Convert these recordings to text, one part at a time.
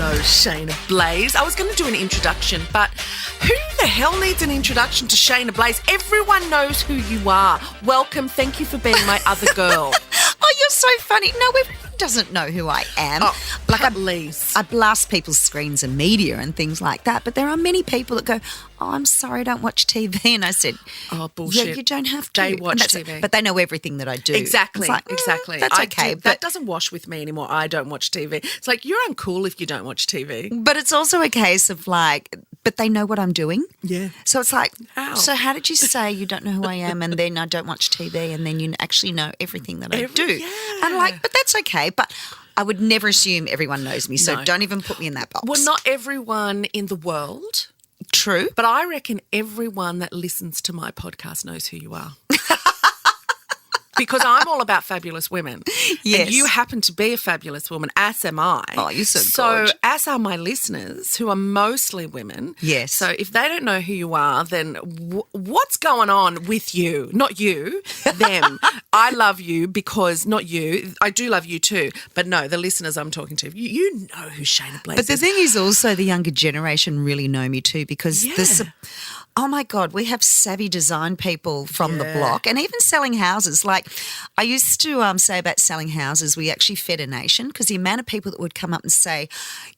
Hello, Shaynna Blaze. I was going to do an introduction, but who the hell needs an introduction to Shaynna Blaze? Everyone knows who you are. Welcome. Thank you for being my other girl. Oh, you're so funny. No, everyone doesn't know who I am. Oh, like I blast people's screens and media and things like that, but there are many people that go, oh, I'm sorry, I don't watch TV. And I said, oh, bullshit. Yeah, you don't have to. They watch TV. But they know everything that I do. Exactly, like, exactly. That's okay. That doesn't wash with me anymore. I don't watch TV. It's like, you're uncool if you don't watch TV. But it's also a case of like, but they know what I'm doing. Yeah. So it's like, how? So how did you say you don't know who I am and then I don't watch TV and then you actually know everything that I do? Yeah. And like, but that's okay. But I would never assume everyone knows me. So don't even put me in that box. Well, not everyone in the world. True. But I reckon everyone that listens to my podcast knows who you are. Because I'm all about fabulous women. Yes. And you happen to be a fabulous woman, as am I. Oh, you're so So, as are my listeners, who are mostly women. Yes. So, if they don't know who you are, then what's going on with you? Not you, them. I love you because, not you, I do love you too. But no, the listeners I'm talking to, you know who Shaynna Blaze is. But the thing is also the younger generation really know me too because oh my God, we have savvy design people from the block and even selling houses. Like I used to say about selling houses, we actually fed a nation because the amount of people that would come up and say,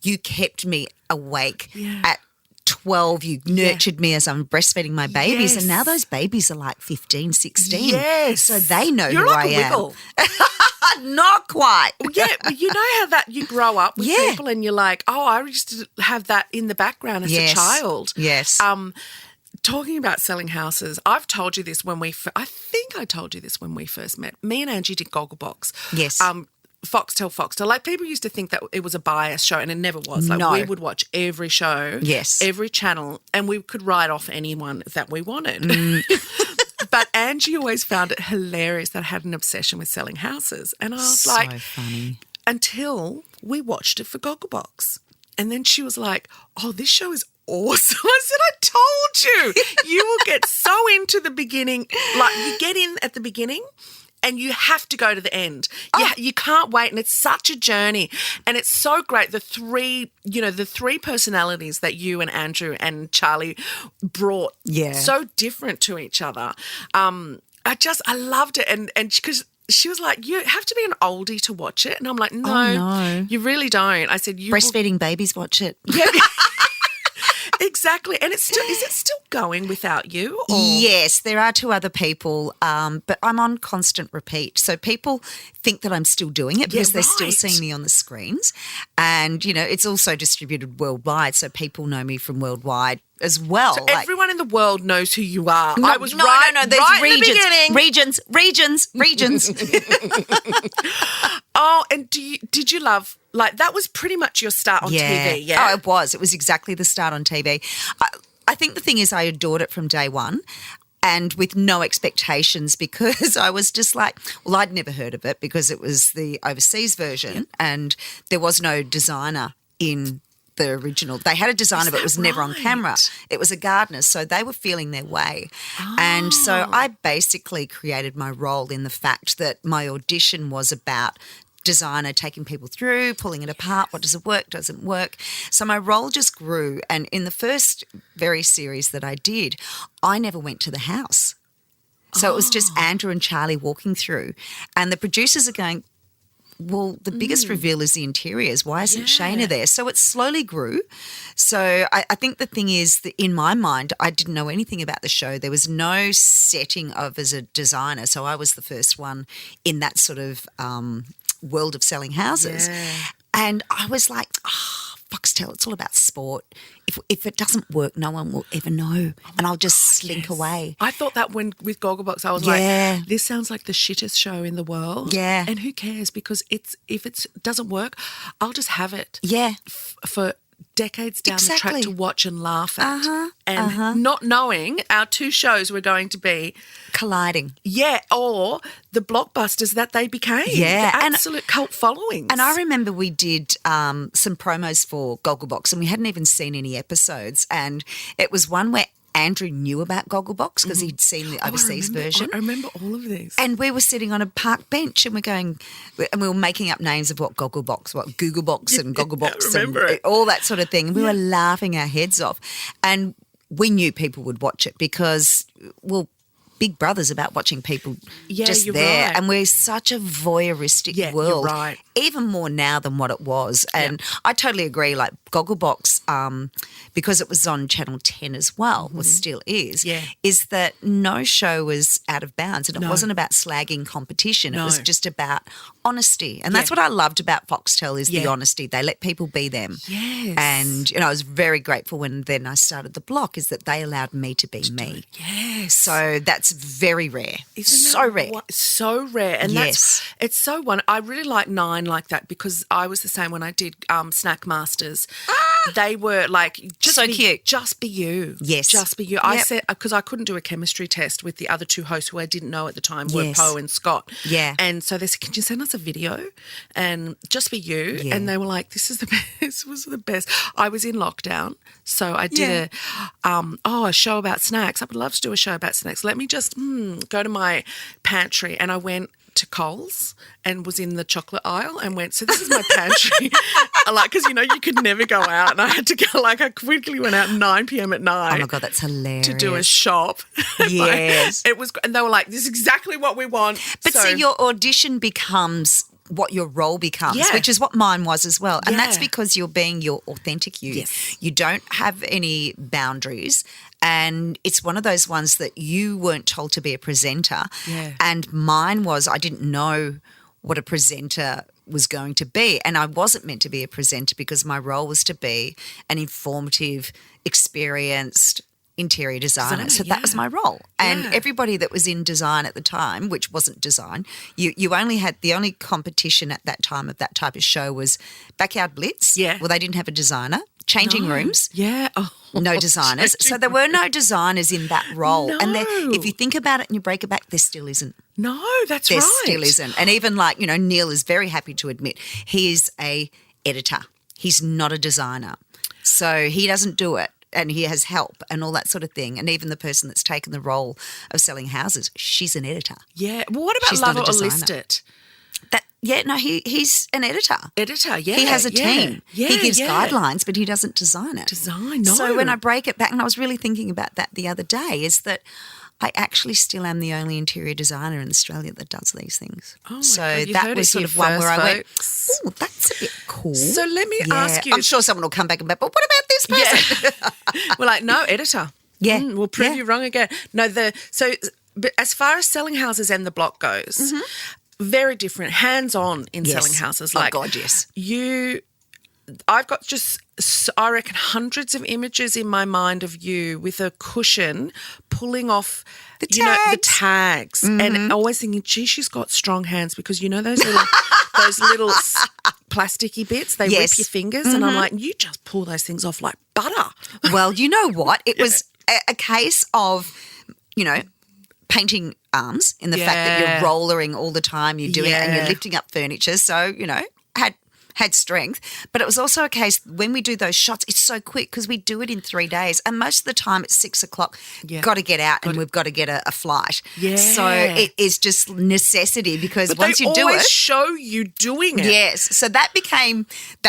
you kept me awake at 12, you nurtured me as I'm breastfeeding my babies and now those babies are like 15, 16. Yes. So they know You're who like I a am. wiggle. Not quite. Yeah, but you know how that you grow up with people and you're like, oh, I used to have that in the background as a child. Yes. Talking about selling houses, I've told you this when I think I told you this when we first met. Me and Angie did Gogglebox. Yes. Foxtel. Like people used to think that it was a biased show and it never was. Like we would watch every show, every channel, and we could write off anyone that we wanted. But Angie always found it hilarious that I had an obsession with selling houses. And I was so like, funny. Until we watched it for Gogglebox. And then she was like, oh, this show is awesome. I said, I told you. You will get so into the beginning. Like you get in at the beginning and you have to go to the end. You can't wait. And it's such a journey. And it's so great. The three personalities that you and Andrew and Charlie brought so different to each other. I loved it. And because she was like, you have to be an oldie to watch it. And I'm like, no, you really don't. I said, breastfeeding babies watch it. Yeah. Exactly. And is it still going without you? Or? Yes, there are two other people, but I'm on constant repeat. So people think that I'm still doing it because they're still seeing me on the screens. And, you know, it's also distributed worldwide, so people know me from worldwide as well. So everyone in the world knows who you are. No, I was right. There's right regions. Oh, and did you love, like, that was pretty much your start on TV, yeah? Oh, it was. It was exactly the start on TV. I think the thing is I adored it from day one and with no expectations because I was just like, well, I'd never heard of it because it was the overseas version and there was no designer in the original. They had a designer but it was never on camera. It was a gardener, so they were feeling their way. And so I basically created my role in the fact that my audition was about designer taking people through, pulling it apart, what does it work, doesn't work. So my role just grew and in the first very series that I did, I never went to the house. So it was just Andrew and Charlie walking through and the producers are going, well, the biggest reveal is the interiors. Why isn't Shaynna there? So it slowly grew. So I think the thing is that in my mind, I didn't know anything about the show. There was no setting of as a designer. So I was the first one in that sort of world of selling houses. Yeah. And I was like, Foxtel, it's all about sport. If it doesn't work, no one will ever know. And I'll just slink away. I thought that when with Gogglebox, I was like, this sounds like the shittest show in the world. Yeah. And who cares? Because if it doesn't work, I'll just have it. Yeah. For decades down the track to watch and laugh at. Not knowing our two shows were going to be colliding. Yeah, or the blockbusters that they became. Yeah. The absolute cult followings. And I remember we did some promos for Gogglebox and we hadn't even seen any episodes and it was one where Andrew knew about Gogglebox because he'd seen the overseas version. I remember all of these. And we were sitting on a park bench and we were making up names of what Gogglebox, what Googlebox and Gogglebox and all that sort of thing. And we were laughing our heads off. And we knew people would watch it because, well, Big Brother's about watching people just there. Right. And we're such a voyeuristic world. You're right. Even more now than what it was. And I totally agree. Like Gogglebox, because it was on Channel 10 as well, or still is that no show was out of bounds. And it wasn't about slagging competition. It was just about honesty. And that's what I loved about Foxtel is the honesty. They let people be them. Yes. And, I was very grateful when then I started the block is that they allowed me to be me. Yes. So that's very rare. So rare. And it's so wonderful. I really like 9 like that because I was the same when I did Snack Masters. They were like, cute. Just be you. Yes. Just be you. I said, because I couldn't do a chemistry test with the other 2 hosts who I didn't know at the time were Poe and Scott. Yeah. And so they said, can you send us a video and just be you? Yeah. And they were like, this was the best. I was in lockdown. So I did a show about snacks. I would love to do a show about snacks. Let me just go to my pantry. And I went to Coles and was in the chocolate aisle and went, so this is my pantry. Because, you could never go out. And I had to go, I quickly went out 9 p.m. at night. Oh, my God, that's hilarious. To do a shop. Yes. It was, and they were like, this is exactly what we want. But see, your audition becomes what your role becomes, which is what mine was as well. And that's because you're being your authentic you. Yes. You don't have any boundaries. And it's one of those ones that you weren't told to be a presenter. Yeah. And mine was, I didn't know what a presenter was going to be. And I wasn't meant to be a presenter because my role was to be an informative, experienced interior designer. So that was my role. And everybody that was in design at the time, which wasn't design, you only had the only competition at that time of that type of show was Backyard Blitz. Yeah. Well, they didn't have a designer. Changing rooms. Yeah. Oh. No designers. So there were no designers in that role. No. And if you think about it and you break it back, there still isn't. No, that's there right. There still isn't. And even Neil is very happy to admit he is a editor. He's not a designer. So he doesn't do it. And he has help and all that sort of thing. And even the person that's taken the role of selling houses, she's an editor. Yeah. Well, what about She's Love not a It or designer. List It? He's an editor. Yeah. He has a team. Yeah, he gives guidelines, but he doesn't design it. No. So when I break it back, and I was really thinking about that the other day, is that I actually still am the only interior designer in Australia that does these things. Oh my so God, you that heard was it sort here of one where first, I went, oh, that's a bit cool. So let me ask you. I'm sure someone will come back and be, but what about this person? Yeah. We're like, no, editor. Yeah. We'll prove you wrong again. No, but as far as selling houses and the block goes, very different, hands-on in selling houses. Oh, God, yes. I've got I reckon hundreds of images in my mind of you with a cushion pulling off the tags and always thinking, gee, she's got strong hands because those little plasticky bits, they rip your fingers and I'm like, you just pull those things off like butter. Well, you know what? It was a case of, painting arms in the fact that you're rollering all the time, you're doing it and you're lifting up furniture. So, had strength. But it was also a case when we do those shots, it's so quick because we do it in 3 days. And most of the time it's 6 o'clock, got to get out and we've got to get a flight. Yeah. So it is just necessity because once you do it. They always show you doing it. Yes. So that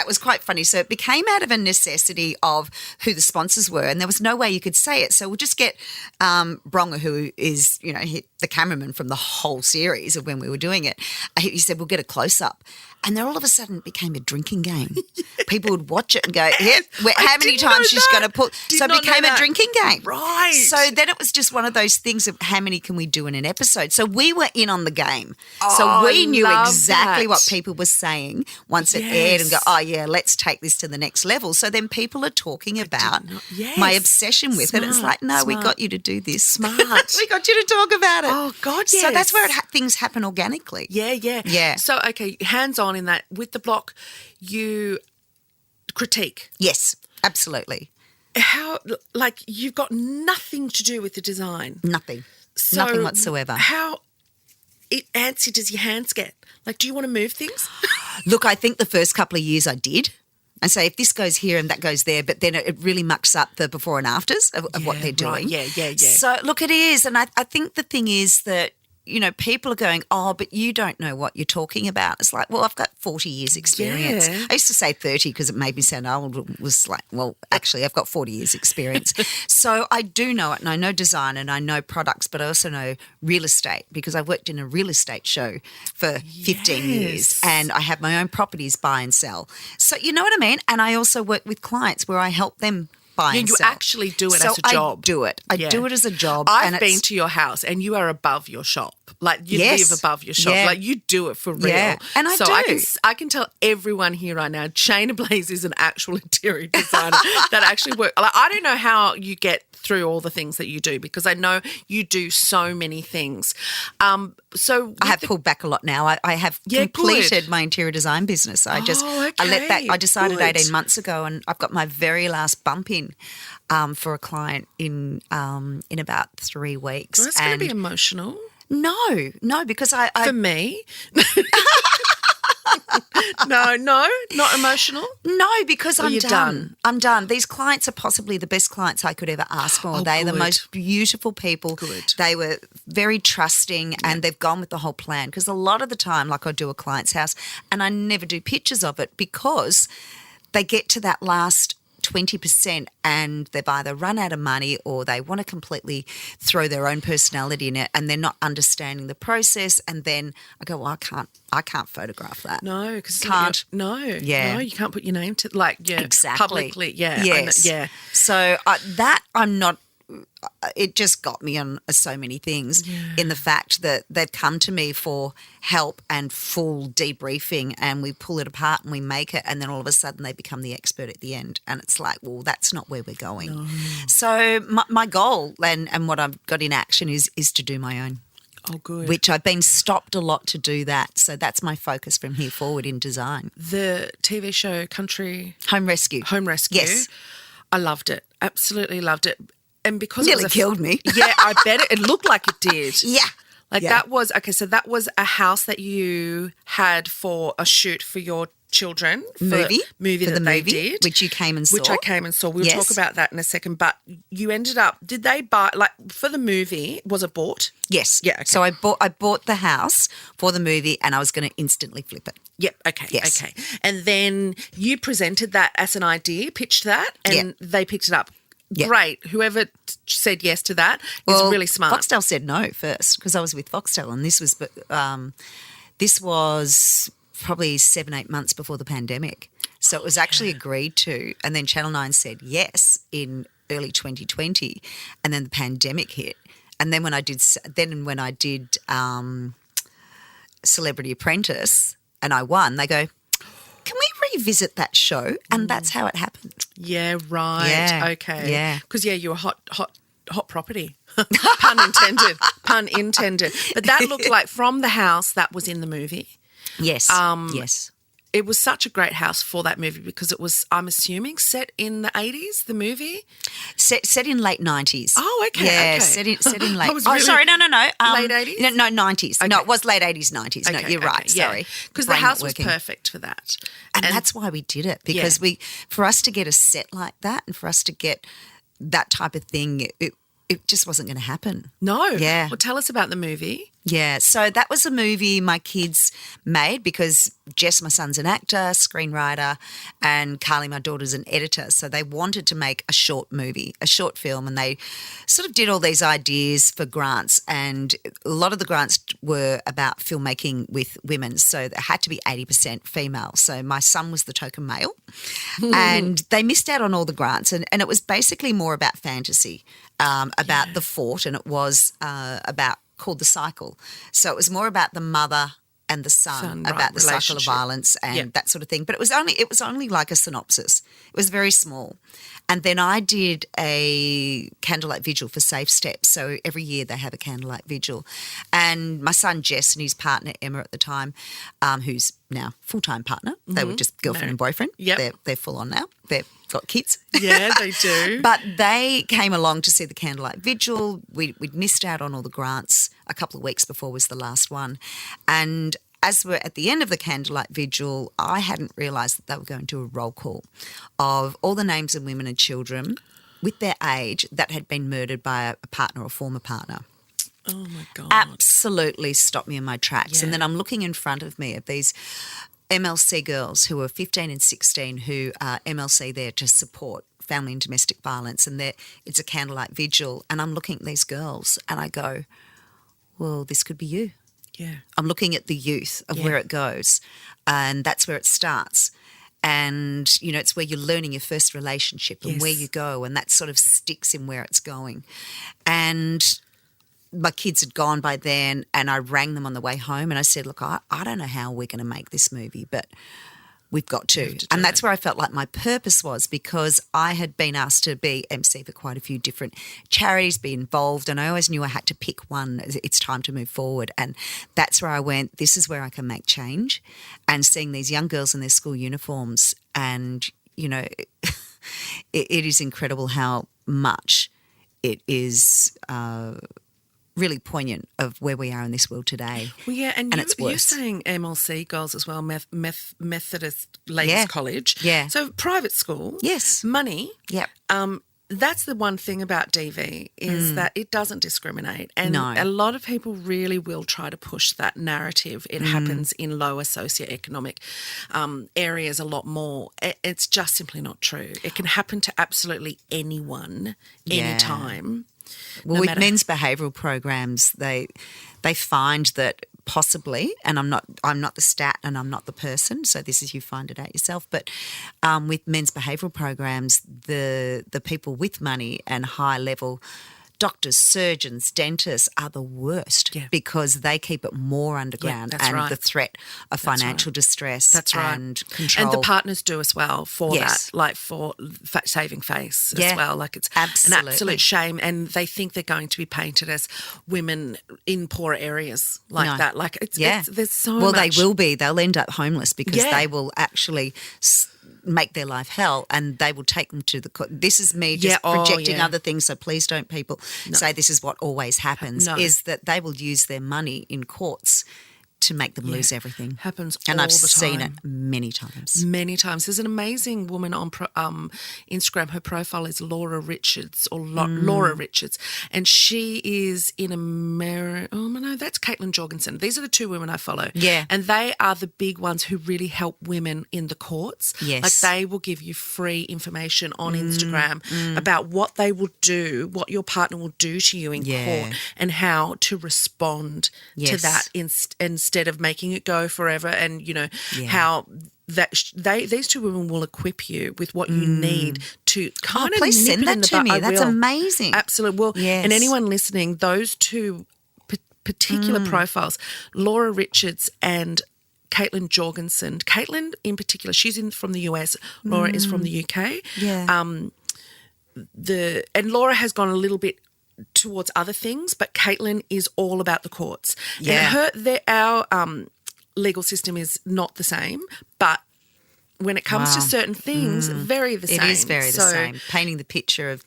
was quite funny. So it became out of a necessity of who the sponsors were and there was no way you could say it. So we'll just get Bronga, who is, the cameraman from the whole series of when we were doing it. He said, we'll get a close-up. And then all of a sudden it became a drinking game. People would watch it and go, how many times she's going to put. So it became a drinking game. Right. So then it was just one of those things of how many can we do in an episode. So we were in on the game. So we knew exactly what people were saying once it aired and go, oh, yeah, let's take this to the next level. So then people are talking about my obsession with it. It's like, no, we got you to do this. Smart. We got you to talk about it. Oh, God, yes. So that's where things happen organically. Yeah. So, okay, hands-on in that. With the block, you critique. Yes, absolutely. How, you've got nothing to do with the design. Nothing. So Nothing whatsoever. How antsy does your hands get? Do you want to move things? Look, I think the first couple of years I did. and say if this goes here and that goes there, but then it really mucks up the before and afters of what they're doing. Right. Yeah. So, look, it is. And I think the thing is that, you know, people are going, oh, but you don't know what you're talking about. It's like, well, I've got 40 years experience. Yeah. I used to say 30 because it made me sound old. It was like, well, actually, I've got 40 years experience. So I do know it, and I know design and I know products, but I also know real estate because I worked in a real estate show for 15 years and I have my own properties buy and sell. So you know what I mean? And I also work with clients where I help them buy and you sell. actually do it So as a job. I do it. I do it as a job. I've been to your house and you are above your shop. Like you live above your shop. Yeah. Like you do it for real. Yeah. And I do. I can tell everyone here right now, Shaynna Blaze is an actual interior designer that actually works. Like, I don't know how you get through all the things that you do because I know you do so many things. So I have pulled back a lot now. I have completed my interior design business. I let that. I decided 18 months ago, and I've got my very last bump in for a client in about 3 weeks. Well, that's going to be emotional. No, because I for me. No, not emotional. No, because I'm done. I'm done. These clients are possibly the best clients I could ever ask for. They're the most beautiful people. Good. They were very trusting and they've gone with the whole plan. Because a lot of the time, like I do a client's house and I never do pictures of it because they get to that last 20% and they've either run out of money or they want to completely throw their own personality in it and they're not understanding the process. And then I go, well, I can't photograph that. No, because you can't put your name to exactly publicly. Yeah, So I'm not. It just got me on so many things in the fact that they've come to me for help and full debriefing and we pull it apart and we make it and then all of a sudden they become the expert at the end and it's like, well, that's not where we're going. No. So my goal and what I've got in action is to do my own. Oh, good. Which I've been stopped a lot to do that. So that's my focus from here forward in design. The TV show Country Home Rescue. Yes. I loved it. Absolutely loved it. And because nearly killed me. Yeah, I bet it looked like it did. Yeah. That was, so that was a house that you had for a shoot for your children. Movie that they did. Which you came and saw. Which I came and saw. We'll talk about that in a second. But you ended up, did they buy, for the movie, was it bought? Yes. Yeah. Okay. So I bought the house for the movie and I was going to instantly flip it. Yep. Okay. Yes. Okay. And then you presented that as an idea, pitched that, and they picked it up. Yep. Great. Whoever said yes to that is really smart. Foxtel said no first because I was with Foxtel and this was probably 7-8 months before the pandemic. So it was actually agreed to and then Channel 9 said yes in early 2020 and then the pandemic hit. And then when I did Celebrity Apprentice and I won, they go, can we revisit that show? And that's how it happened. Yeah, right. Yeah. Okay. Yeah. Because, you're a hot property. Pun intended. Pun intended. But that looked like from the house that was in the movie. Yes. Yes. It was such a great house for that movie because it was, I'm assuming, set in the 80s, the movie? Set in late 90s. Oh, okay. Yeah, okay. set in late. Sorry, no. Late 80s? No, 90s. Okay. No, it was late 80s, 90s. No, you're right. Sorry. Because the house was perfect for that. And that's why we did it because for us to get a set like that and for us to get that type of thing, it just wasn't going to happen. No. Yeah. Well, tell us about the movie. Yeah, so that was a movie my kids made because Jess, my son's an actor, screenwriter, and Carly, my daughter's an editor. So they wanted to make a short movie, a short film, and they sort of did all these ideas for grants. And a lot of the grants were about filmmaking with women, so they had to be 80% female. So my son was the token male, and they missed out on all the grants. And it was basically more about fantasy, about the fort, and it was about called The Cycle. So it was more about the mother and the son about the cycle of violence and that sort of thing. But it was only like a synopsis. It was very small. And then I did a candlelight vigil for Safe Steps. So every year they have a candlelight vigil. And my son Jess and his partner Emma at the time, who's now full-time partner. They were just girlfriend and boyfriend. Yep. They're full on now. They've got kids. Yeah, they do. But they came along to see the candlelight vigil. We'd missed out on all the grants a couple of weeks before was the last one. And as we're at the end of the candlelight vigil, I hadn't realised that they were going to do a roll call of all the names of women and children with their age that had been murdered by a partner or former partner. Oh, my God. Absolutely stopped me in my tracks. Yeah. And then I'm looking in front of me of these MLC girls who are 15 and 16 who are MLC there to support family and domestic violence, and it's a candlelight vigil, and I'm looking at these girls and I go, well, this could be you. Yeah. I'm looking at the youth of where it goes, and that's where it starts. And, you know, it's where you're learning your first relationship and where you go, and that sort of sticks in where it's going. And my kids had gone by then, and I rang them on the way home and I said, look, I don't know how we're going to make this movie, but we've got to. And that's where I felt like my purpose was, because I had been asked to be MC for quite a few different charities, be involved, and I always knew I had to pick one. It's time to move forward. And that's where I went, this is where I can make change. And seeing these young girls in their school uniforms, and, you know, it is incredible how much it is really poignant of where we are in this world today. Well, yeah, and it's worse. You're saying MLC girls as well, Methodist Ladies College. Yeah. So private school. Yes. Money. Yep. That's the one thing about DV is that it doesn't discriminate. And a lot of people really will try to push that narrative. It happens in lower socioeconomic areas a lot more. It's just simply not true. It can happen to absolutely anyone, anytime. Well, with men's behavioural programs, they find that possibly, and I'm not the stat and I'm not the person, so this is, you find it out yourself, but with men's behavioural programs, the people with money and high level doctors, surgeons, dentists are the worst because they keep it more underground, the threat of financial distress and control. And the partners do as well for that, like for saving face as well. Like it's an absolute shame, and they think they're going to be painted as women in poor areas like that. Like it's there's so much. Well, they will be. They'll end up homeless because they will actually make their life hell, and they will take them to the court. This is me just projecting other things, so please don't people say this is what always happens, is that they will use their money in courts to make them lose everything. Happens and all I've the time. seen it many times. Many times. There's an amazing woman on Instagram. Her profile is Laura Richards Laura Richards, and she is in America. Oh no, that's Caitlin Jorgensen. These are the two women I follow. Yeah, and they are the big ones who really help women in the courts. Yes, like they will give you free information on Instagram about what they will do, what your partner will do to you in court, and how to respond to that instead of making it go forever, and you know how that these two women will equip you with what you need to kind of please send that to me. That's amazing. Absolutely. Well, and anyone listening, those two particular profiles, Laura Richards and Caitlin Jorgensen. Caitlin in particular, she's from the US. Laura is from the UK. Yeah. And Laura has gone a little bit towards other things, but Caitlin is all about the courts. Yeah. And our legal system is not the same, but when it comes to certain things, very the same. It is very the same. Painting the picture of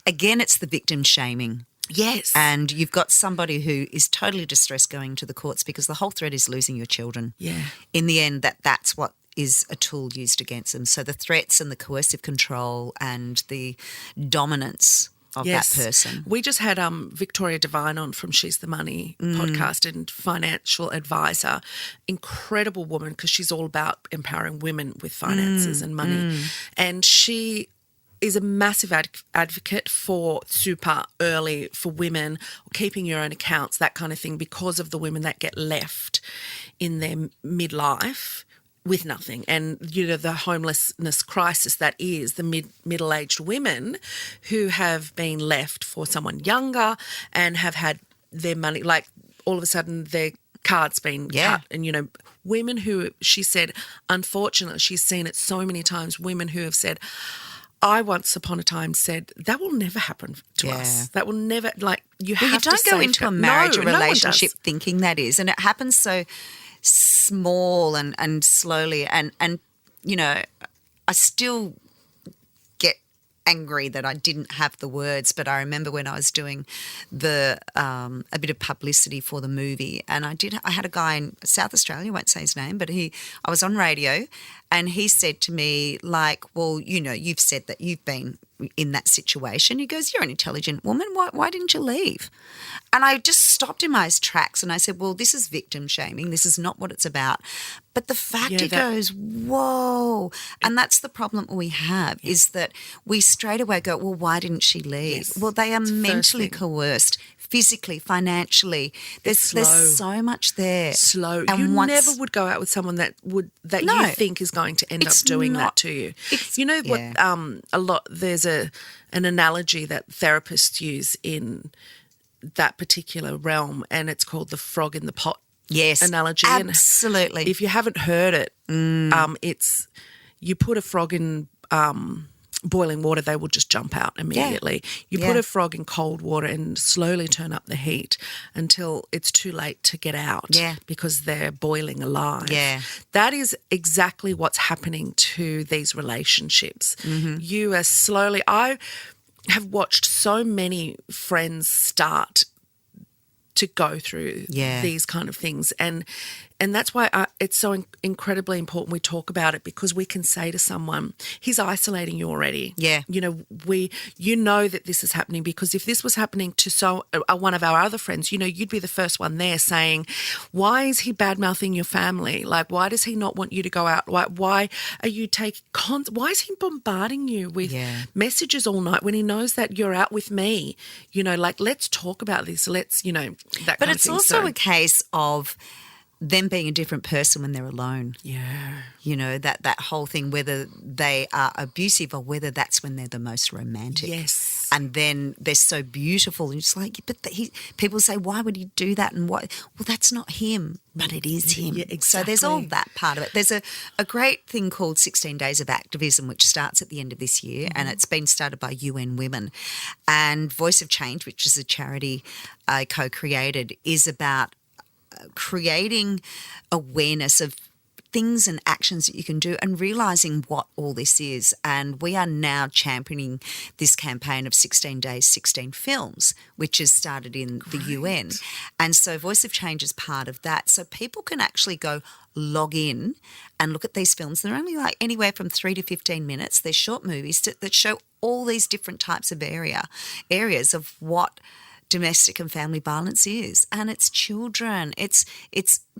again, it's the victim shaming. Yes. And you've got somebody who is totally distressed going to the courts because the whole threat is losing your children. Yeah. In the end, that's what is a tool used against them. So the threats and the coercive control and the dominance of that person. We just had Victoria Devine on from She's the Money podcast and financial advisor. Incredible woman, because she's all about empowering women with finances and money. And she is a massive advocate for super early for women, keeping your own accounts, that kind of thing, because of the women that get left in their midlife with nothing, and you know the homelessness crisis that is the middle-aged women who have been left for someone younger and have had their money, like all of a sudden their card's been cut, and you know women who, she said, unfortunately she's seen it so many times, women who have said, I once upon a time said that will never happen to us. That will never, like you have to. You don't go into a marriage or relationship thinking that is, and it happens so small and slowly, and you know, I still get angry that I didn't have the words, but I remember when I was doing a bit of publicity for the movie, and I had a guy in South Australia, I won't say his name, but I was on radio, and he said to me, like, well, you've said that you've been in that situation. He goes, you're an intelligent woman. Why didn't you leave? And I just stopped in my tracks and I said, well, this is victim shaming. This is not what it's about. But the fact he goes, whoa. And that's the problem we have is that we straight away go, well, why didn't she leave? Yes. Well, they are mentally coerced, physically, financially. There's so much there. Slow. And you never would go out with someone that you think is going to end up doing that to you. You know what? There's an analogy that therapists use in that particular realm, and it's called the frog in the pot. Yes, analogy. Absolutely. And if you haven't heard it, it's you put a frog in boiling water, they will just jump out immediately. You put a frog in cold water and slowly turn up the heat until it's too late to get out because they're boiling alive. Yeah. That is exactly what's happening to these relationships. Mm-hmm. You are slowly – I have watched so many friends start to go through these kind of things. And that's why it's so incredibly important we talk about it, because we can say to someone, he's isolating you already. Yeah. You know that this is happening, because if this was happening to one of our other friends, you'd be the first one there saying, why is he bad-mouthing your family? Like, why does he not want you to go out? Why are you why is he bombarding you with messages all night when he knows that you're out with me? Like, let's talk about this. Let's, that kind of thing. But it's also a case of them being a different person when they're alone. Yeah. That whole thing, whether they are abusive or whether that's when they're the most romantic. Yes. And then they're so beautiful. And it's like, but people say, why would he do that? And what? Well, that's not him, but it is him. Yeah, exactly. So there's all that part of it. There's a great thing called 16 Days of Activism, which starts at the end of this year, and it's been started by UN Women. And Voice of Change, which is a charity I co-created, is about creating awareness of things and actions that you can do and realising what all this is. And we are now championing this campaign of 16 Days, 16 Films, which has started in the UN. And so Voice of Change is part of that. So people can actually log in and look at these films. They're only like anywhere from 3 to 15 minutes. They're short movies that show all these different types of areas of what domestic and family violence is, and it's children. It's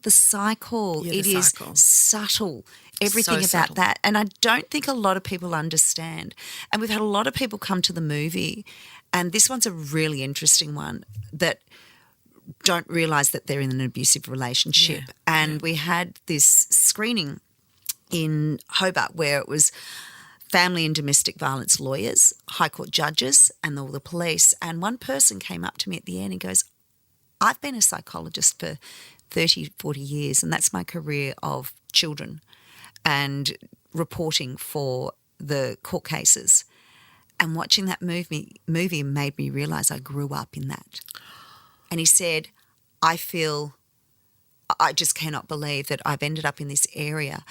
the cycle. It is subtle. Everything about subtle. That, and I don't think a lot of people understand. And we've had a lot of people come to the movie, and this one's a really interesting one that don't realise that they're in an abusive relationship. Yeah. And we had this screening in Hobart where it was family and domestic violence lawyers, high court judges, and all the police. And one person came up to me at the end and goes, I've been a psychologist for 30, 40 years, and that's my career of children and reporting for the court cases. And watching that movie made me realise I grew up in that. And he said, I just cannot believe that I've ended up in this area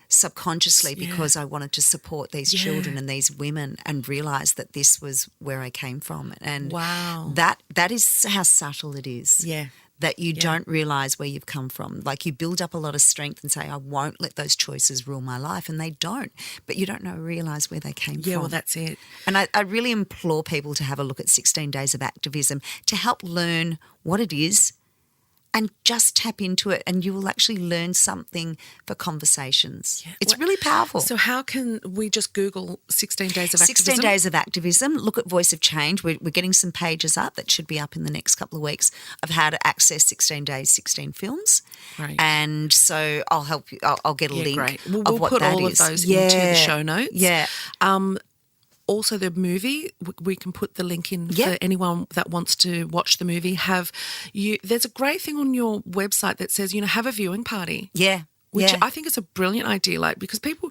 subconsciously because I wanted to support these children and these women and realise that this was where I came from. And that is how subtle it is. Yeah. That you don't realise where you've come from. Like, you build up a lot of strength and say, I won't let those choices rule my life, and they don't. But you don't realise where they came from. Yeah, well, that's it. And I really implore people to have a look at 16 Days of Activism to help learn what it is, and just tap into it, and you will actually learn something for conversations. Yeah. It's really powerful. So how can we just Google 16 Days of Activism? 16 Days of Activism. Look at Voice of Change. We're getting some pages up that should be up in the next couple of weeks of how to access 16 Days, 16 Films. Right. And so I'll help you. I'll get a link we'll of what put that all is. of those into the show notes. Yeah. Also, the movie, we can put the link in for anyone that wants to watch the movie. There's a great thing on your website that says, have a viewing party. Yeah. which Yeah. I think is a brilliant idea, like, because people,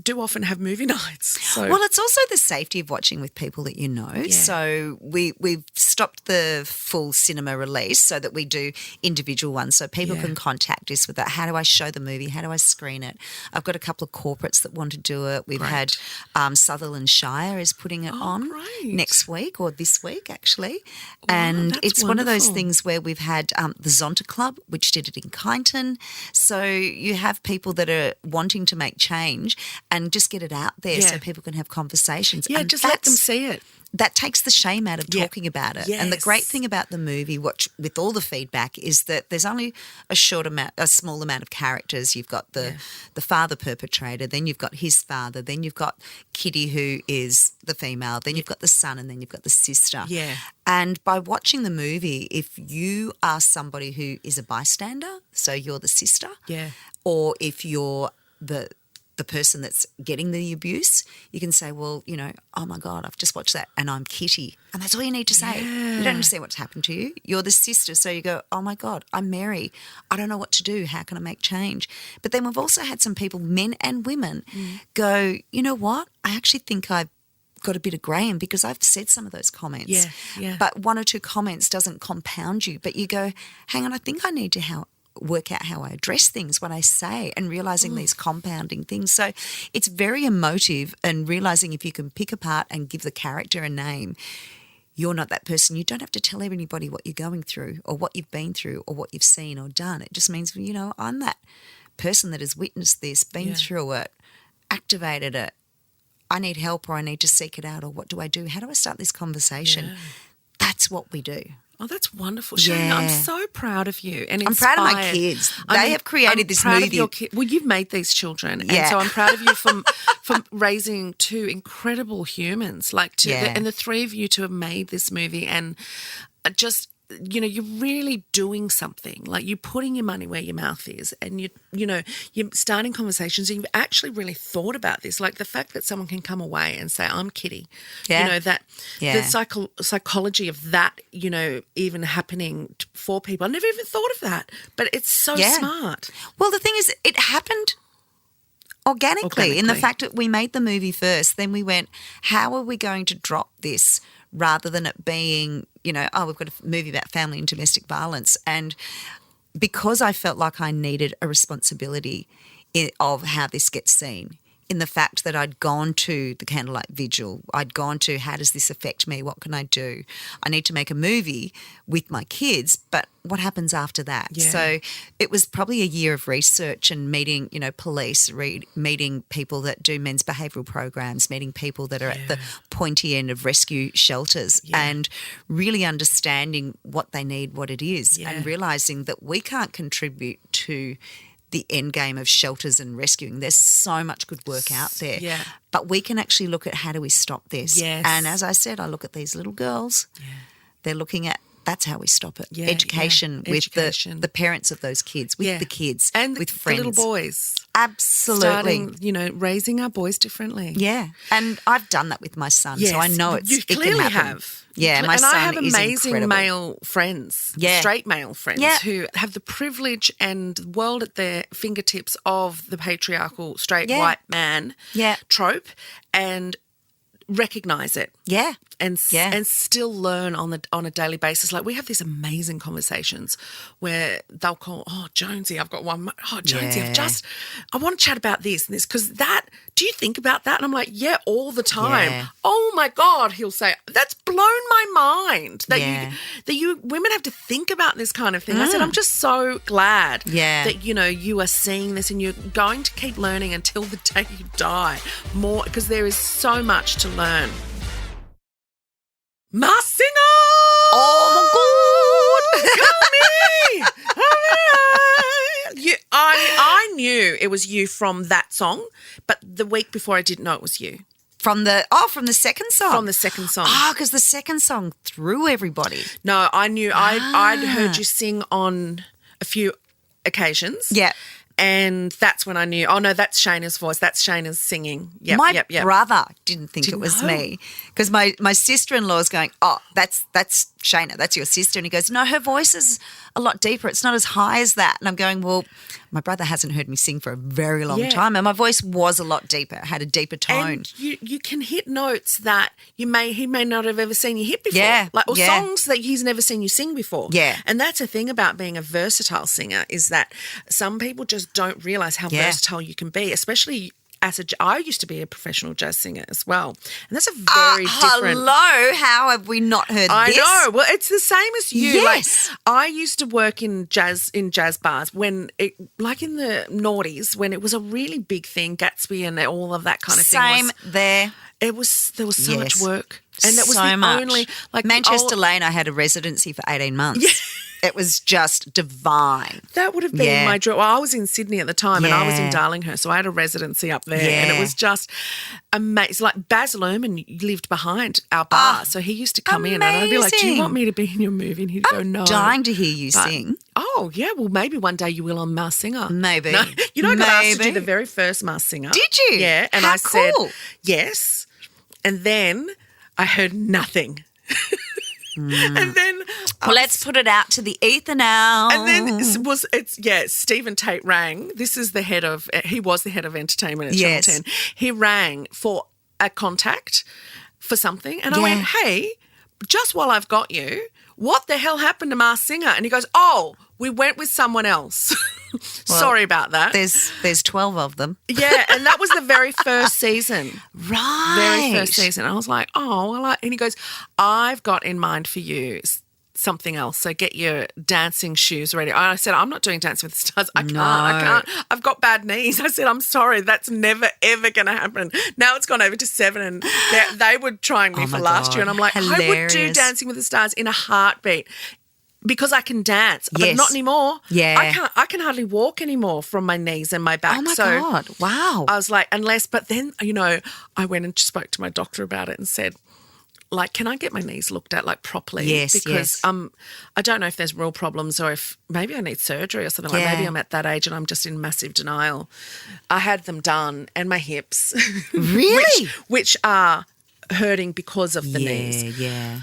do often have movie nights. So Well, it's also the safety of watching with people that you know. Yeah. So we've stopped the full cinema release so that we do individual ones so people Yeah. can contact us with that. How do I show the movie? How do I screen it? I've got a couple of corporates that want to do it. We've Great. had Sutherland Shire is putting it on great. next week or this week actually. And that's it's one of those wonderful. things where we've had the Zonta Club, which did it in Kyneton. So you have people that are wanting to make change and just get it out there so Yeah. people can have conversations. yeah, And just let them that's- see it. That takes the shame out of Yeah. talking about it. And the Yes. great thing about the movie, with all the feedback, is that there's only a small amount of characters. You've got the father perpetrator, then you've got his father, then you've got Kitty, who is the female, then you've got the son, and then you've got the sister. Yeah. And by watching the movie, if you are somebody who is a bystander, so you're the sister, Yeah. or if you're the person that's getting the abuse, you can say, well, oh my God, I've just watched that and I'm Kitty. And that's all you need to say. You don't understand what's happened to you. You're the sister. So you go, oh my God, I'm Mary. I don't know what to do. How can I make change? But then we've also had some people, men and women, go, you know what? I actually think I've got a bit of Graham because I've said some of those comments. Yeah, yeah. But one or two comments doesn't compound you. But you go, hang on, I think I need to work out how I address things, what I say, and realising these compounding things. So it's very emotive, and realising if you can pick apart and give the character a name, you're not that person. You don't have to tell anybody what you're going through or what you've been through or what you've seen or done. It just means, I'm that person that has witnessed this, been through it, activated it. I need help, or I need to seek it out, or what do I do? How do I start this conversation? Yeah. That's what we do. Oh, that's wonderful, Shaynna. I'm Yeah. so proud of you and I'm proud of my inspired. kids. They have created I'm this proud of movie. your well, you've made these children, and Yeah. so I'm proud of you from raising two incredible humans, Yeah. and the three of you to have made this movie, and just. You're really doing something. Like, you're putting your money where your mouth is, and you're starting conversations, and you've actually really thought about this. Like, the fact that someone can come away and say, "I'm Kitty," Yeah. that Yeah. the psychology of that, even happening for people. I never even thought of that, but it's so Yeah. smart. Well, the thing is, it happened organically in the Organically. fact that we made the movie first. Then we went, how are we going to drop this rather than it being, we've got a movie about family and domestic violence. And because I felt like I needed a responsibility of how this gets seen, in the fact that I'd gone to the candlelight vigil, I'd gone to, how does this affect me? What can I do? I need to make a movie with my kids, but what happens after that? Yeah. So it was probably a year of research and meeting, police, meeting people that do men's behavioural programs, meeting people that are at the pointy end of rescue shelters, and really understanding what they need, what it is, and realising that we can't contribute to the end game of shelters and rescuing. There's so much good work out there. Yeah. But we can actually look at, how do we stop this? Yes. And as I said, I look at these little girls. Yeah. They're looking at, that's how we stop it. Yeah, Education with Education. the parents of those kids, with the kids, and with the friends. little boys. Absolutely. Starting, raising our boys differently. Yeah. And I've done that with my son, so I know you it can clearly happen. have. Yeah, my and son I have is amazing incredible. male friends, Yeah. straight male friends, Yeah. who have the privilege and world at their fingertips of the patriarchal straight Yeah. white man Yeah. trope, and recognise it. Yeah. And Yeah. and still learn on a daily basis. Like, we have these amazing conversations where they'll call, "Oh, Jonesy, I've got one. Oh, Jonesy, Yeah. I want to chat about this and this, because do you think about that?" And I'm like, "Yeah, all the time." Yeah. Oh my God, he'll say, "That's blown my mind that Yeah. you women have to think about this kind of thing." I said, "I'm just so glad Yeah. that you are seeing this, and you're going to keep learning until the day you die more, because there is so much to learn." My singer! Oh, my God. Call me! I knew it was you from that song, but the week before I didn't know it was you. From the second song. From the second song. Oh, because the second song threw everybody. No, I knew. I'd heard you sing on a few occasions. Yeah. And that's when I knew, oh, no, that's Shayna's voice. That's Shayna's singing. Yep, My yep. brother didn't think Didn't it was know. me because my sister-in-law is going, oh, that's Shaynna, that's your sister. And he goes, no, her voice is a lot deeper. It's not as high as that. And I'm going, well, my brother hasn't heard me sing for a very long time, and my voice was a lot deeper. It had a deeper tone. And you can hit notes that he may not have ever seen you hit before. Yeah, Or songs that he's never seen you sing before. Yeah. And that's a thing about being a versatile singer is that some people just don't realise how versatile you can be, especially I used to be a professional jazz singer as well. And that's a very different. Hello, how have we not heard I this? know. Well, it's the same as you. Yes. Like, I used to work in jazz bars like in the noughties when it was a really big thing, Gatsby and all of that kind of thing. Same there. There was so much work. And that was so the much. only like Manchester Lane, I had a residency for 18 months. Yeah. It was just divine. That would have been my dream. Well, I was in Sydney at the time and I was in Darlinghurst, so I had a residency up there and it was just amazing. Like Baz Luhrmann lived behind our bar, so he used to come in and I'd be like, do you want me to be in your movie? And he'd go, no. Dying to hear you sing. Oh, yeah, well, maybe one day you will on Masked Singer. Maybe. No, you know, I got asked to do the very first Masked Singer. Did you? Yeah, and How I said cool. yes, and then I heard nothing. And then well, let's put it out to the ether now. And then Stephen Tate rang. He was the head of entertainment at Channel 10. He rang for a contact for something and I went, hey, just while I've got you, what the hell happened to Masked Singer? And he goes, oh, we went with someone else. Sorry about that. There's 12 of them. Yeah, and that was the very first season. Right. Very first season. I was like, oh, well, and he goes, I've got in mind for you something else. So get your dancing shoes ready. I said, I'm not doing Dancing with the Stars. I can't. I've got bad knees. I said, I'm sorry. That's never, ever going to happen. Now it's gone over to 7 and they were trying me for last year. And I'm like, I would do Dancing with the Stars in a heartbeat. Because I can dance, but not anymore. Yeah. I can hardly walk anymore from my knees and my back. Oh, my God. Wow. I was like, but then, I went and spoke to my doctor about it and said, like, can I get my knees looked at, like, properly? Yes, because I don't know if there's real problems or if maybe I need surgery or something. Like maybe I'm at that age and I'm just in massive denial. I had them done and my hips. Really? which are hurting because of the knees. Yeah.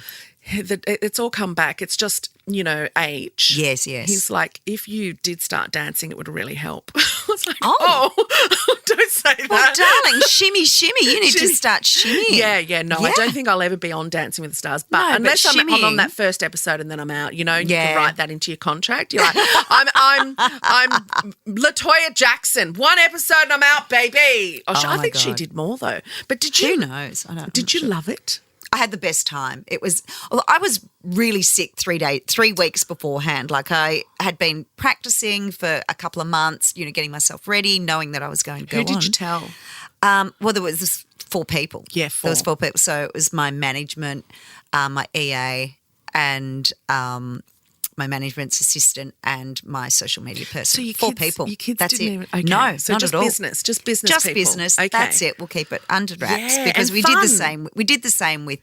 It's all come back. It's just, age. Yes. He's like, if you did start dancing, it would really help. I was like, don't say that. Well, darling, shimmy. You need to start shimmying. Yeah. No, I don't think I'll ever be on Dancing with the Stars. But unless I'm on that first episode and then I'm out, you can write that into your contract. You're like, I'm LaToya Jackson. 1 episode and I'm out, baby. I think she did more though. But did you? Who knows? I don't. Did you love it? I had the best time. I was really sick 3 weeks beforehand. Like I had been practicing for a couple of months, getting myself ready, knowing that I was going to go on. Who did you tell? Well, there was this 4 people. Yeah, 4. There was 4 people. So it was my management, my EA, and my management's assistant and my social media person. So your 4 kids, people. Your kids That's didn't it. even, okay. No, so not just at all. business, just business Just people. business. Okay. That's it. We'll keep it under wraps because and we fun. did the same. We did the same with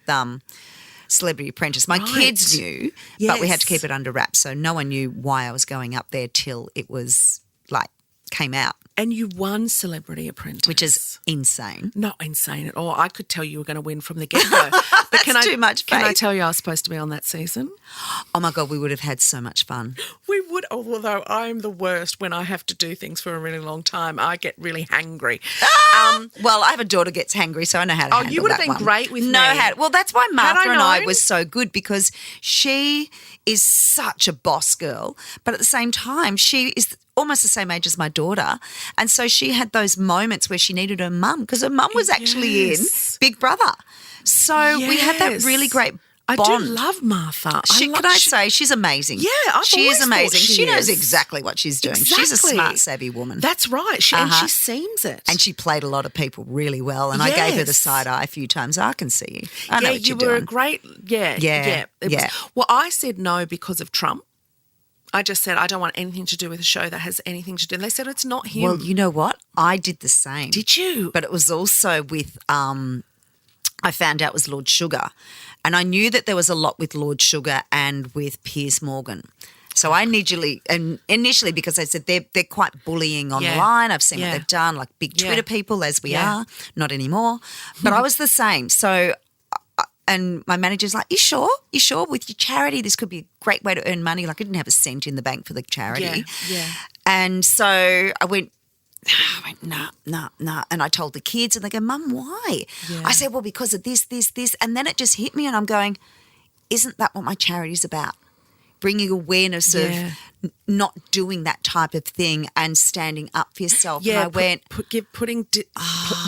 Celebrity Apprentice. My kids knew, but we had to keep it under wraps. So no one knew why I was going up there till it was came out. And you won Celebrity Apprentice. Which is insane. Not insane at all. I could tell you were going to win from the get-go. That's too much faith. Can I tell you I was supposed to be on that season? Oh, my God, we would have had so much fun. We would, although I'm the worst when I have to do things for a really long time. I get really hangry. Well, I have a daughter gets hangry, so I know how to handle that. You would have been great with me. Well, that's why Martha and I known? was so good because she is such a boss girl, but at the same time, she is almost the same age as my daughter. And so she had those moments where she needed her mum because her mum was actually in Big Brother. So we had that really great bond. I do love Martha. Can I say she's amazing? Yeah, she is amazing. She knows is. exactly what she's doing. She's a smart, savvy woman. That's right. And she seems it. And she played a lot of people really well. And I gave her the side eye a few times. I can see you. I know what you're doing. You were a great. Yeah. Well, I said no because of Trump. I just said I don't want anything to do with a show that has anything to do. And they said it's not him. Well, you know what? I did the same. Did you? But it was also with. I found out it was Lord Sugar, and I knew that there was a lot with Lord Sugar and with Piers Morgan. So I initially, because I said they're quite bullying online. I've seen what they've done, like big Twitter people, as we are, not anymore. But I was the same. So, and my manager's like, you sure? You sure? With your charity, this could be a great way to earn money. Like I didn't have a cent in the bank for the charity. Yeah. And so I went, nah. And I told the kids and they go, Mum, why? Yeah. I said, well, because of this. And then it just hit me and I'm going, isn't that what my charity's about? Bringing awareness of not doing that type of thing and standing up for yourself. Yeah, and I went, putting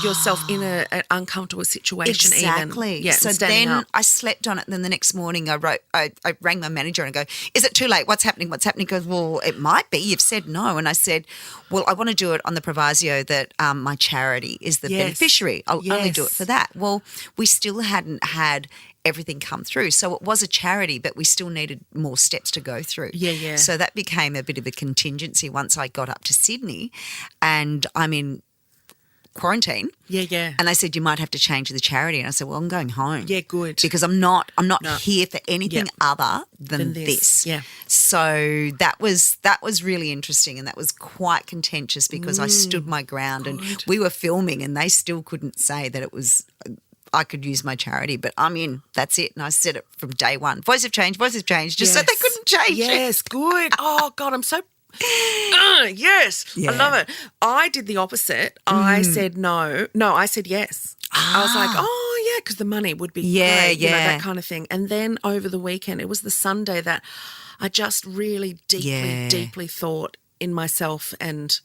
yourself in an uncomfortable situation. Exactly. Even. Yeah, so then I slept on it. And then the next morning I rang my manager and I go, is it too late? What's happening? He goes, well, it might be. You've said no. And I said, well, I want to do it on the proviso that my charity is the beneficiary. I'll only do it for that. Well, we still hadn't had everything come through. So it was a charity, but we still needed more steps to go through. Yeah. So that became a bit of a contingency once I got up to Sydney and I'm in quarantine. Yeah. And they said, you might have to change the charity. And I said, well, I'm going home. Yeah, good. Because I'm not here for anything other than this. Yeah. So that was really interesting and that was quite contentious because I stood my ground and we were filming and they still couldn't say that it was I could use my charity, but I'm in. That's it. And I said it from day one. Voice of change, just so they couldn't change it. Yes, good. Oh, God, I'm so yes. Yeah. I love it. I did the opposite. I said no. No, I said yes. I was like, oh, yeah, because the money would be great, you know, that kind of thing. And then over the weekend, it was the Sunday that I just really deeply thought in myself and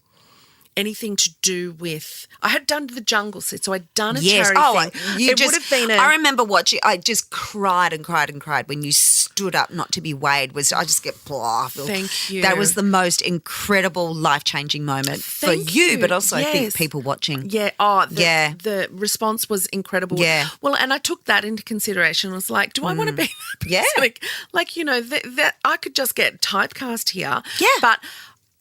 anything to do with – I had done the jungle set, so I'd done a charity thing. It would have been I remember watching – I just cried and cried and cried when you stood up not to be weighed. I just get blah. Thank you. That was the most incredible life-changing moment for you, but also I think people watching. Yeah. The response was incredible. Yeah. Well, and I took that into consideration. I was like, do I want to be that person? Like, you know, that I could just get typecast here. Yeah. But –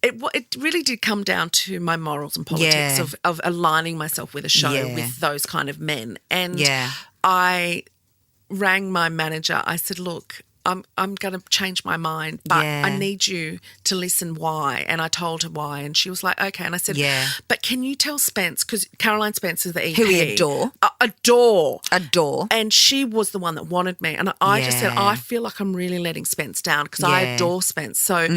it really did come down to my morals and politics of aligning myself with a show with those kind of men. And I rang my manager. I said, look, I'm going to change my mind, but I need you to listen why. And I told her why. And she was like, okay. And I said, but can you tell Spence, because Caroline Spence is the EP. Who we adore. Adore. And she was the one that wanted me. And I just said, I feel like I'm really letting Spence down because I adore Spence. So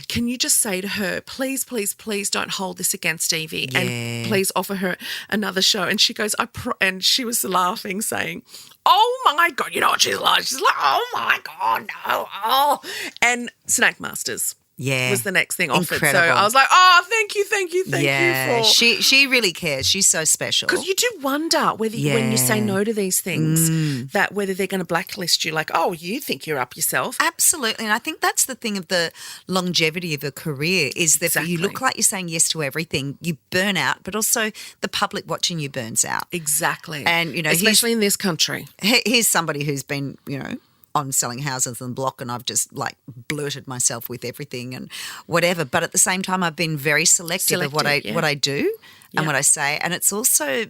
can you just say to her, please, please, please don't hold this against Yvie and please offer her another show. And she goes, and she was laughing saying, oh, my God, you know what she's like? She's like, oh, my God, no. Oh. And Snack Masters was the next thing offered. Incredible. So I was like, oh, thank you for. She really cares. She's so special. Because you do wonder whether when you say no to these things, that whether they're going to blacklist you, like, oh, you think you're up yourself. Absolutely. And I think that's the thing of the longevity of a career is that you look like you're saying yes to everything, you burn out, but also the public watching you burns out. Exactly. And, you know, especially in this country. Here's somebody who's been, you know, on Selling Houses and Block and I've just like blurted myself with everything and whatever. But at the same time, I've been very selective of what I do and what I say. And it's also,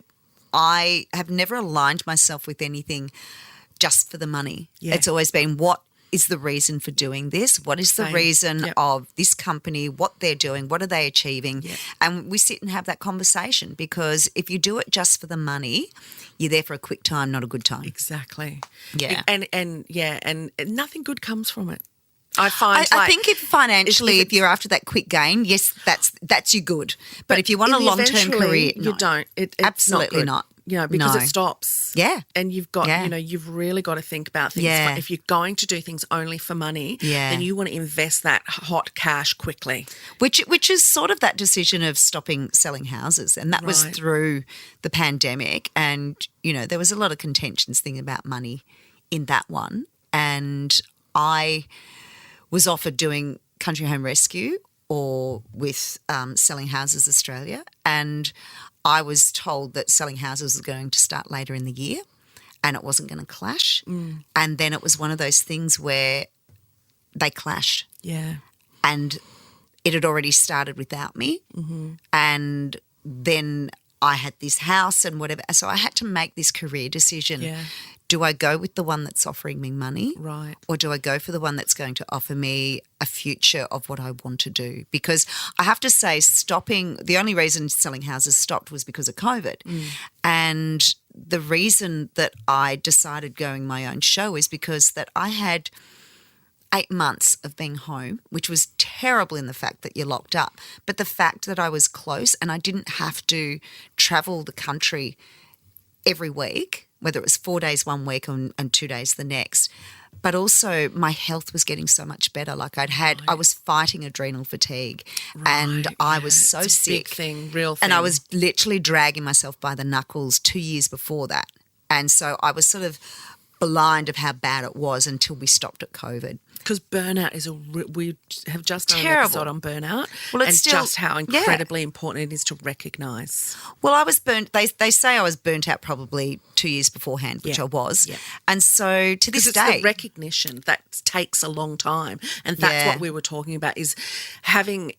I have never aligned myself with anything just for the money. Yeah. It's always been what is the reason for doing this? What is the reason of this company, what they're doing, what are they achieving? Yeah. And we sit and have that conversation because if you do it just for the money, you're there for a quick time, not a good time. Exactly. Yeah. And nothing good comes from it. I find I think if financially, if you're after that quick gain, yes, that's you good. But if you want a long-term career, you don't. It's absolutely not. You know, because it stops. Yeah. And you've got, you know, you've really got to think about things. Yeah. If you're going to do things only for money, then you want to invest that hot cash quickly. Which is sort of that decision of stopping selling houses. And that was through the pandemic. And, you know, there was a lot of contentions thing about money in that one. And I was offered doing Country Home Rescue or with Selling Houses Australia. And I was told that Selling Houses was going to start later in the year and it wasn't going to clash. And then it was one of those things where they clashed. Yeah. And it had already started without me. Mm-hmm. And then I had this house and whatever. So I had to make this career decision do I go with the one that's offering me money? Right. Or do I go for the one that's going to offer me a future of what I want to do? Because I have to say, the only reason selling houses stopped was because of COVID. And the reason that I decided going my own show is because that I had 8 months of being home, which was terrible in the fact that you're locked up. But the fact that I was close and I didn't have to travel the country every week, whether it was 4 days one week and 2 days the next. But also my health was getting so much better. Like I was fighting adrenal fatigue and I was so it's a sick. big thing, real thing. And I was literally dragging myself by the knuckles 2 years before that. And so I was sort of blind of how bad it was until we stopped at COVID. Because burnout is we have just done Terrible. an episode on burnout, Well, it's and still, just how incredibly important it is to recognise. Well, I was burnt. They say I was burnt out probably 2 years beforehand, which I was. Yeah. And so to this It's day, the recognition that takes a long time, and that's what we were talking about is having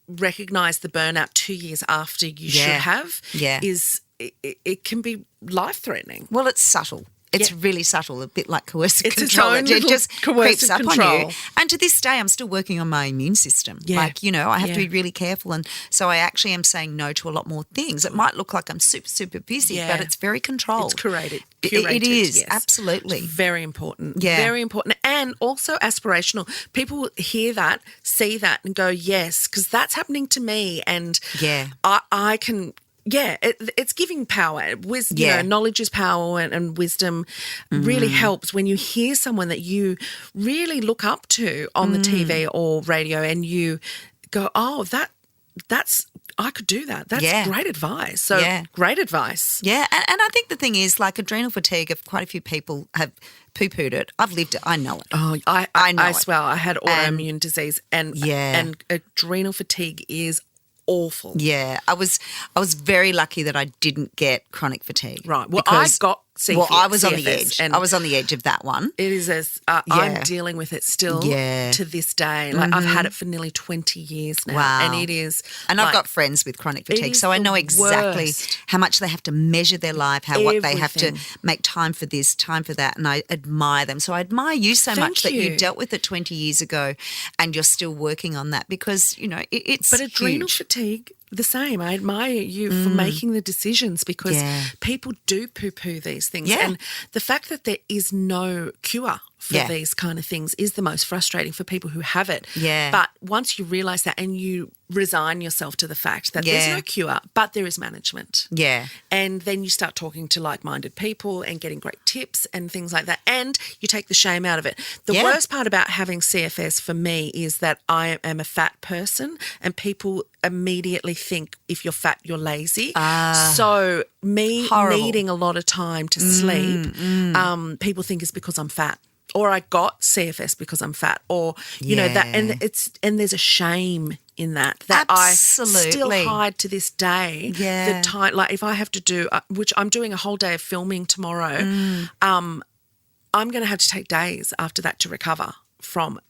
recognised the burnout 2 years after you should have. Yeah. It can be life threatening. well, it's subtle. It's really subtle, a bit like coercive It's its control. own It little just creeps coercive up control. on you. And to this day, I'm still working on my immune system. Yeah. Like, I have to be really careful. And so I actually am saying no to a lot more things. It might look like I'm super, super busy, but it's very controlled. It's curated. It is, yes. absolutely. It's very important. Yeah. Very important. And also aspirational. People hear that, see that and go, yes, because that's happening to me. And I can... Yeah, it's giving power. Knowledge is power, and wisdom really helps when you hear someone that you really look up to on the TV or radio, and you go, "Oh, that's I could do that. That's great advice." So great advice. Yeah, and I think the thing is, like adrenal fatigue, if quite a few people have poo-pooed it. I've lived it. I know it. Oh, I know I it. swear I had autoimmune disease, and adrenal fatigue is awful. Yeah, I was very lucky that I didn't get chronic fatigue. Right. Well, I got CFS. Well, I was on the CFS, edge. and I was on the edge of that one. it is I'm dealing with it still to this day. Like I've had it for nearly 20 years now. Wow. And it is And I've got friends with chronic fatigue, is so I know the exactly worst. how much they have to measure their life, what they have to Everything. make time for this, time for that, and I admire them. So I admire you so Thank much that you you. dealt with it 20 years ago and you're still working on that because, it's But adrenal huge. fatigue, the same. I admire you for making the decisions because people do poo-poo these things. Yeah. And the fact that there is no cure for Yeah. these kind of things is the most frustrating for people who have it. Yeah. But once you realise that and you resign yourself to the fact that there's no cure, but there is management. Yeah. And then you start talking to like-minded people and getting great tips and things like that. And you take the shame out of it. The worst part about having CFS for me is that I am a fat person and people immediately think if you're fat, you're lazy. So me Horrible. needing a lot of time to sleep, people think it's because I'm fat. Or I got CFS because I'm fat, or you know that, and there's a shame in that I still Absolutely. hide to this day. Yeah. The time, like if I have to do, which I'm doing a whole day of filming tomorrow, I'm going to have to take days after that to recover from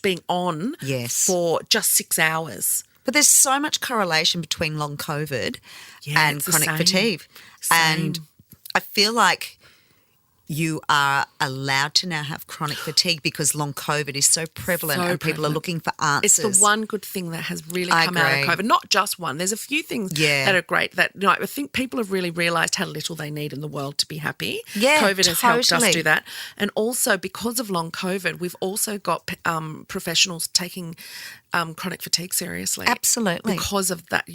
being on for just 6 hours. But there's so much correlation between long COVID and it's the chronic same. fatigue. And I feel like you are allowed to now have chronic fatigue because long COVID is so prevalent and people are looking for answers. It's the one good thing that has really come out of COVID. Not just one. There's a few things that are great that I think people have really realised how little they need in the world to be happy. Yeah, COVID has helped us totally. do that. And also because of long COVID, we've also got professionals taking chronic fatigue seriously. Absolutely. Because of that,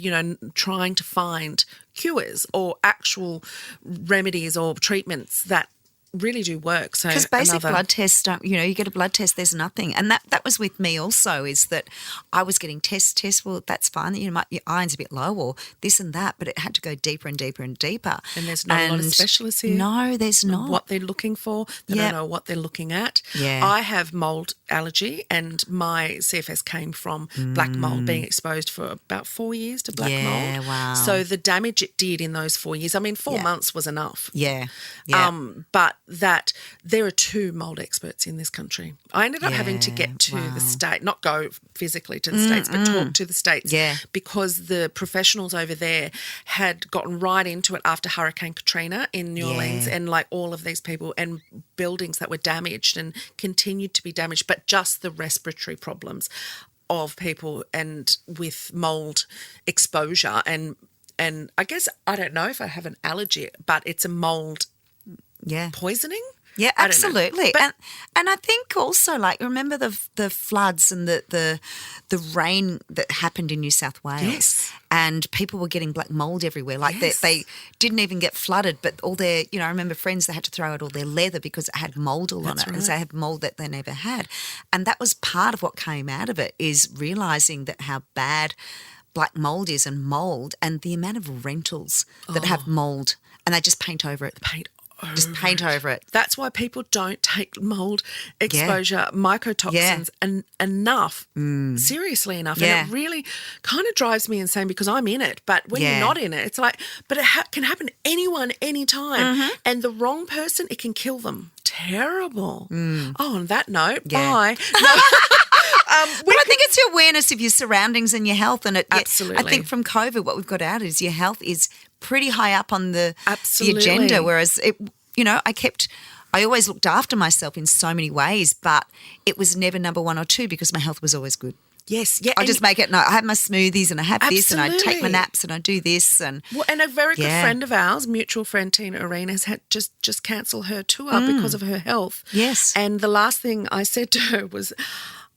trying to find cures or actual remedies or treatments that really do work. So because basic blood tests don't, you get a blood test, there's nothing. And that was with me also, is that I was getting tests. Well, that's fine. Your iron's a bit low or this and that, but it had to go deeper and deeper and deeper. And there's not a lot of specialists here. No, there's not. What they're looking for. They don't know what they're looking at. Yeah. I have mold allergy and my CFS came from black mold, being exposed for about 4 years to black mold. Wow. So the damage it did in those 4 years, 4 months was enough. Yeah. But that there are 2 mould experts in this country. I ended up having to get to the state, not go physically to the States, but talk to the States because the professionals over there had gotten right into it after Hurricane Katrina in New Orleans, and like all of these people and buildings that were damaged and continued to be damaged, but just the respiratory problems of people and with mould exposure and I guess, I don't know if I have an allergy, but it's a mould poisoning. Yeah, absolutely. And I think also, like, remember the floods and the rain that happened in New South Wales, and people were getting black mould everywhere. Like they didn't even get flooded, but all their, I remember friends that had to throw out all their leather because it had mould all on it, and so they had mould that they never had. And that was part of what came out of it, is realising that how bad black mould is, and mould, and the amount of rentals that have mould, and they just paint over it. Paint over it. That's why people don't take mould exposure, mycotoxins enough, seriously enough. Yeah. And it really kind of drives me insane because I'm in it. But when you're not in it, it's like, but it can happen to anyone, anytime. And the wrong person, it can kill them. Terrible. Oh, on that note, bye. But I think it's your awareness of your surroundings and your health. And Absolutely. I think from COVID, what we've got out is your health is pretty high up on the agenda. Whereas, I always looked after myself in so many ways, but it was never number 1 or 2 because my health was always good. Yes, yeah. I just make it. No, I have my smoothies and I have this, and I take my naps and I do this, and a very good friend of ours, mutual friend Tina Arena, has had just cancel her tour because of her health. Yes, and the last thing I said to her was,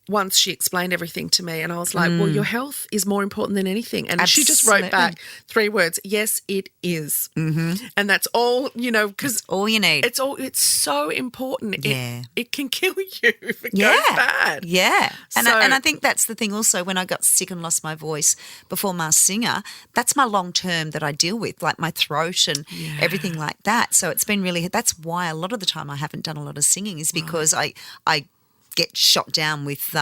once she explained everything to me, and I was like, well, your health is more important than anything. And she just wrote back 3 words, yes, it is. And that's all, because all you need. It's so important. It can kill you if it goes bad. Yeah. And I think that's the thing also, when I got sick and lost my voice before Masked Singer, that's my long term that I deal with, like my throat and everything like that. So it's been really, that's why a lot of the time I haven't done a lot of singing, is because I get shot down with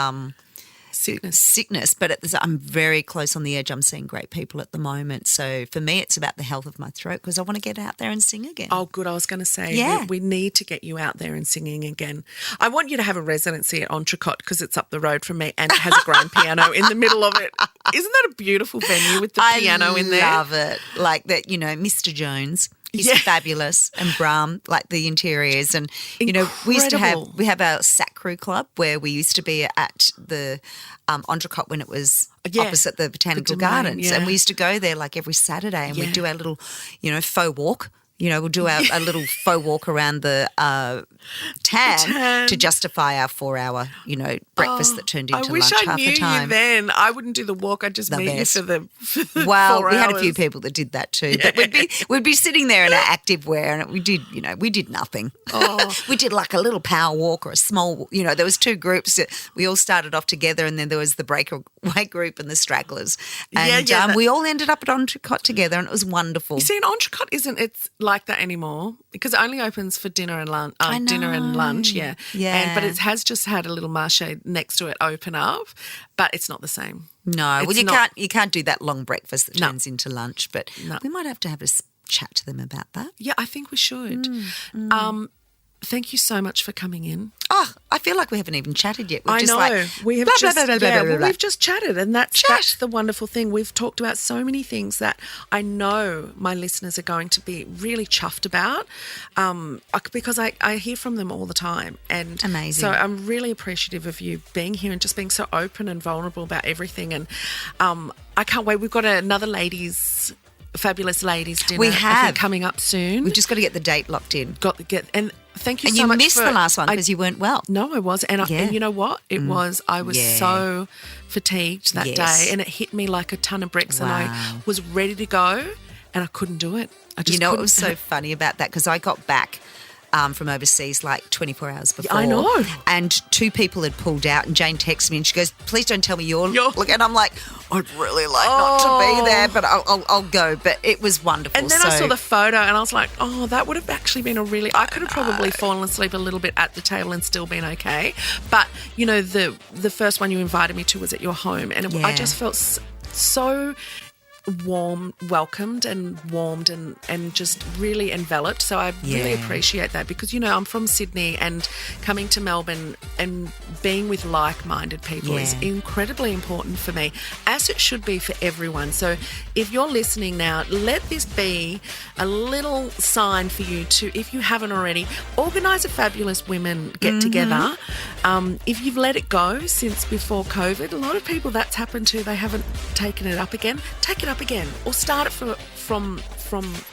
sickness, but I'm very close on the edge. I'm seeing great people at the moment. So for me, it's about the health of my throat, because I want to get out there and sing again. Oh, good. I was going to say, we need to get you out there and singing again. I want you to have a residency at Entrecôte because it's up the road from me and it has a grand piano in the middle of it. Isn't that a beautiful venue with the piano in there? I love it. Like that, Mr. Jones. He's fabulous, and Brahm, like the interiors, and we have our Sac Crew Club where we used to be at the Entrecôte when it was opposite the Botanical Gardens, and we used to go there like every Saturday, and we'd do our little, faux walk. We'll do a little faux walk around the tan to justify our 4-hour, breakfast that turned into lunch half the time. I wish I knew you then. I wouldn't do the walk. I'd just meet you for the Well, 4 we had hours. a few people that did that too. But we'd be sitting there in our active wear, and we did nothing. Oh. We did like a little power walk or a small, there was 2 groups. We all started off together, and then there was the breakaway group and the stragglers. And we all ended up at Entrecôte together, and it was wonderful. You see, an Entrecôte isn't like that anymore because it only opens for dinner and lunch. But it has just had a little marché next to it open up, but it's not the same. No, you can't do that long breakfast that turns into lunch, but we might have to have a chat to them about that. Yeah, I think we should. Thank you so much for coming in. Oh, I feel like we haven't even chatted yet. We have we've just chatted, and that's the wonderful thing. We've talked about so many things that I know my listeners are going to be really chuffed about, because I hear from them all the time. And amazing. So I'm really appreciative of you being here and just being so open and vulnerable about everything. And I can't wait. We've got another fabulous ladies dinner. We have, I think, coming up soon. We've just got to get the date locked in. And thank you and so you much. missed the last one because you weren't well. No, I was. And you know what? I was so fatigued that day, and it hit me like a ton of bricks, and I was ready to go and I couldn't do it. It was so funny about that, because I got back from overseas like 24 hours before. I know. And 2 people had pulled out, and Jane texted me and she goes, please don't tell me you're and I'm like, I'd really like not to be there, but I'll go. But it was wonderful. And then I saw the photo and I was like, that would have actually been I could have probably fallen asleep a little bit at the table and still been okay. But, the first one you invited me to was at your home, and I just felt so welcomed and warmed and just really enveloped. So I really appreciate that because, I'm from Sydney and coming to Melbourne and being with like-minded people is incredibly important for me, as it should be for everyone. So if you're listening now, let this be a little sign for you to, if you haven't already, organise a Fabulous Women get-together. If you've let it go since before COVID, a lot of people that's happened to, they haven't taken it up again. Take it up again or start it from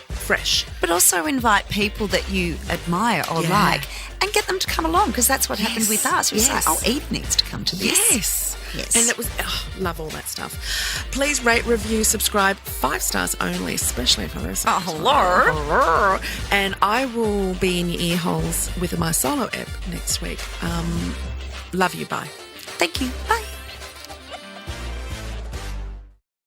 fresh. But also invite people that you admire or like and get them to come along, because that's what happened with us. It was like, Eve needs to come to this. Yes. And it was, love all that stuff. Please rate, review, subscribe. 5 stars only, especially for this. Hello. And I will be in your ear holes with my solo ep next week. Love you. Bye. Thank you. Bye.